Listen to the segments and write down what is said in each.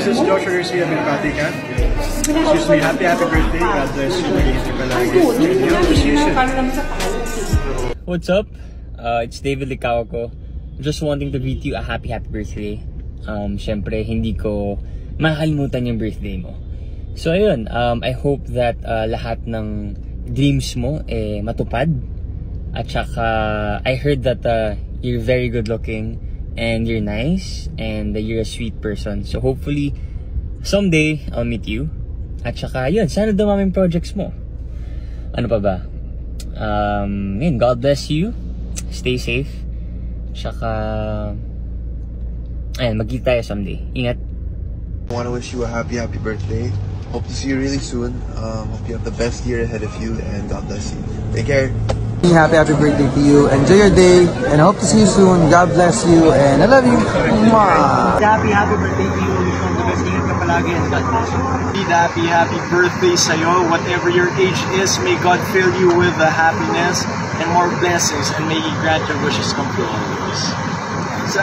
is Joshua Garcia Binbati ka. Excuse me, happy birthday. God bless you. Mag-iingat ka palagi. What's up? It's David Licauco. Just wanting to greet you a happy birthday. Syempre, hindi ko makakalimutan yung birthday mo. So ayun, I hope that lahat ng dreams mo matupad. At saka, I heard that you're very good looking and you're nice and you're a sweet person. So hopefully, someday, I'll meet you. At saka, yun, sana dumaming projects mo. Ano pa ba? Yun, God bless you. Stay safe. Tsaka, ayan, magkita tayo someday. Ingat. I want to wish you a happy birthday. Hope to see you really soon. Hope you have the best year ahead of you, and God bless you. Take care. Happy birthday to you. Enjoy your day, and hope to see you soon. God bless you, and I love you. Mwah! Happy birthday to you. Wish mo the best. Ingat ka palagi, and God bless you. Happy birthday sa'yo. Whatever your age is, may God fill you with happiness and more blessings, and may He grant your wishes come true always. So,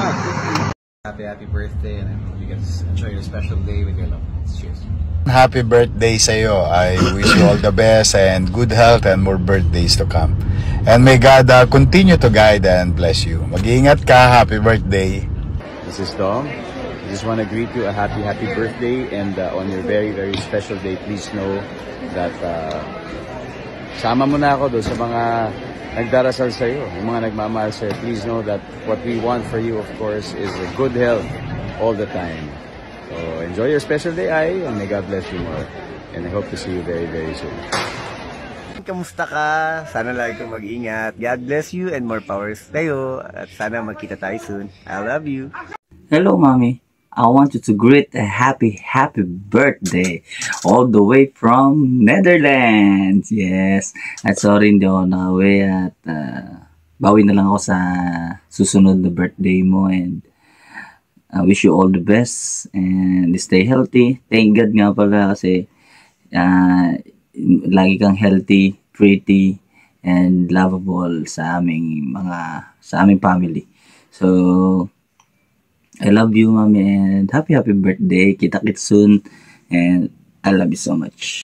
happy birthday, and I hope you get to enjoy your special day with your loved ones. Cheers. Happy birthday sa'yo. I wish you all the best and good health and more birthdays to come. And may God continue to guide and bless you. Mag-iingat ka. Happy birthday. This is Dom. I just want to greet you a happy birthday, and on your very special day, please know that sama mo na ako doon sa mga nagdarasal sa iyo, yung mga nagmamahal sa iyo. Please know that what we want for you, of course, is a good health all the time. So enjoy your special day, and may God bless you more. And I hope to see you very soon. Kamusta ka? Sana lagi kang mag-ingat. God bless you and more powers tayo. At sana magkita tayo soon. I love you. Hello, Mommy. I want you to greet a happy birthday all the way from Netherlands. Yes. At sorry, hindi ako nakauwi at bawi na lang ako sa susunod na birthday mo, and I wish you all the best and stay healthy. Thank God nga pala kasi lagi kang healthy, pretty, and lovable sa aming family. So, I love you, Mommy, and happy birthday. Kita-kits soon, and I love you so much.